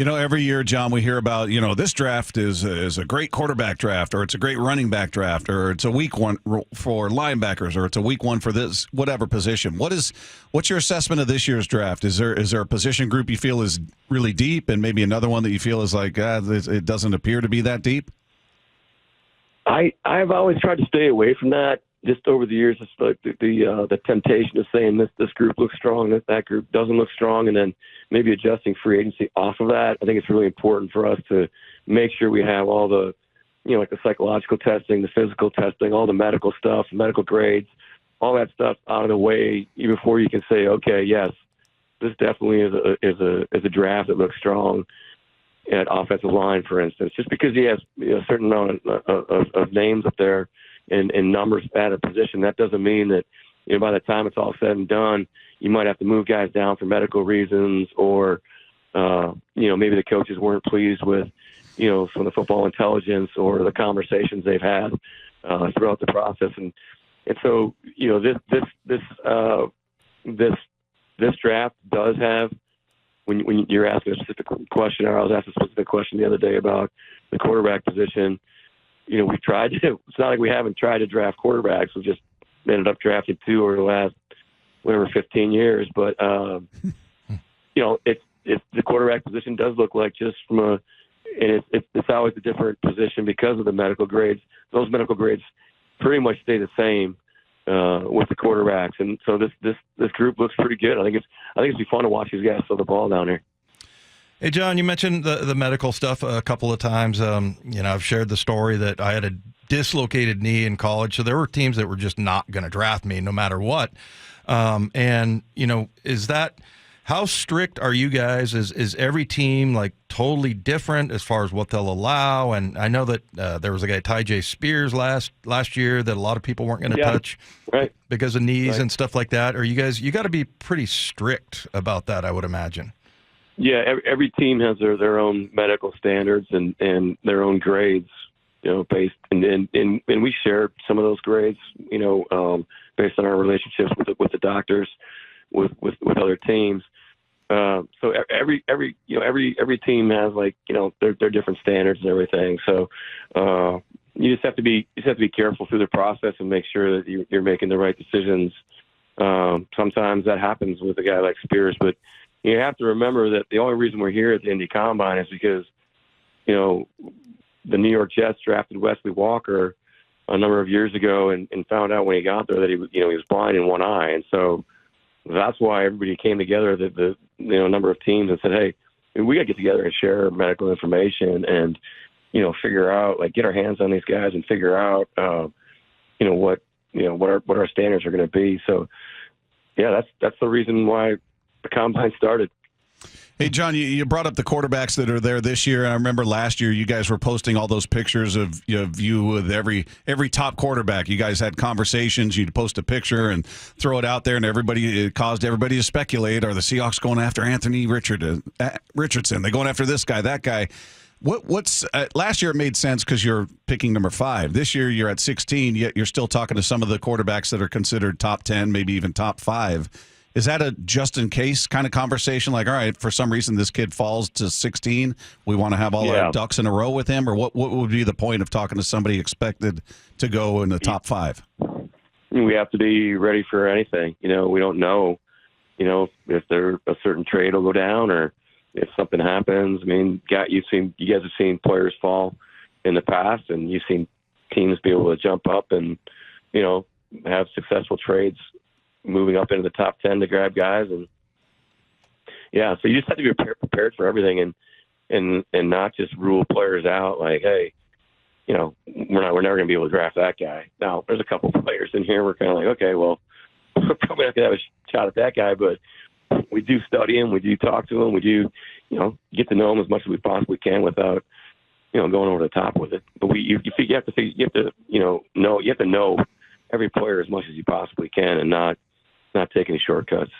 Every year, John, we hear about, this draft is a great quarterback draft, or it's a great running back draft, or it's a weak one for linebackers, or it's a weak one for this whatever position. What's your assessment of this year's draft? Is there a position group you feel is really deep, and maybe another one that you feel is like it doesn't appear to be that deep? I've always tried to stay away from that. Just over the years, it's like the temptation of saying this group looks strong, that group doesn't look strong, and then maybe adjusting free agency off of that. I think it's really important for us to make sure we have all the, like the psychological testing, the physical testing, all the medical stuff, medical grades, all that stuff out of the way even before you can say, okay, yes, this definitely is a draft that looks strong at offensive line, for instance. Just because he has a certain amount of names up there and numbers at a position, that doesn't mean that by the time it's all said and done, you might have to move guys down for medical reasons, or maybe the coaches weren't pleased with some of the football intelligence or the conversations they've had throughout the process, and so this draft does have, when you're asking a specific question, or I was asked a specific question the other day about the quarterback position. We've tried to. It's not like we haven't tried to draft quarterbacks. We just ended up drafting 2 over the last 15 years. But it's the quarterback position does look like, just from and it's always a different position because of the medical grades. Those medical grades pretty much stay the same with the quarterbacks, and so this group looks pretty good. I think it's be fun to watch these guys throw the ball down here. Hey, John, you mentioned the medical stuff a couple of times. I've shared the story that I had a dislocated knee in college, so there were teams that were just not going to draft me no matter what. Is that, how strict are you guys? Is every team like totally different as far as what they'll allow? And I know that there was a guy, Ty J. Spears, last year that a lot of people weren't going to touch because of knees and stuff like that. Or you got to be pretty strict about that, I would imagine. Yeah, every team has their own medical standards and their own grades, based and we share some of those grades, based on our relationships with the doctors, with other teams. So every team has their different standards and everything. So you just have to be careful through the process and make sure that you're making the right decisions. Sometimes that happens with a guy like Spears, but you have to remember that the only reason we're here at the Indy Combine is because, the New York Jets drafted Wesley Walker a number of years ago and found out when he got there that he was blind in one eye. And so that's why everybody came together, the number of teams, and said, hey, we got to get together and share medical information and, figure out, get our hands on these guys and figure out, what our standards are going to be. So, yeah, that's the reason why the Combine started. Hey, John, you brought up the quarterbacks that are there this year. I remember last year you guys were posting all those pictures of you with every top quarterback. You guys had conversations. You'd post a picture and throw it out there, and it caused everybody to speculate. Are the Seahawks going after Anthony Richardson? They going after this guy, that guy? What's last year it made sense because you're picking number 5. This year you're at 16, yet you're still talking to some of the quarterbacks that are considered top 10, maybe even top 5. Is that a just-in-case kind of conversation? Like, all right, for some reason this kid falls to 16, we want to have all our ducks in a row with him? Or what would be the point of talking to somebody expected to go in the top 5? We have to be ready for anything. We don't know, if a certain trade will go down or if something happens. I mean, you guys have seen players fall in the past, and you've seen teams be able to jump up and, have successful trades moving up into the top 10 to grab guys. And so you just have to be prepared for everything and not just rule players out like, hey, we're never going to be able to draft that guy. Now there's a couple of players in here. We're kind of like, okay, well, we're probably not going to have a shot at that guy, but we do study him. We do talk to him. We do, get to know him as much as we possibly can without, going over the top with it. But you have to know every player as much as you possibly can and not take any shortcuts.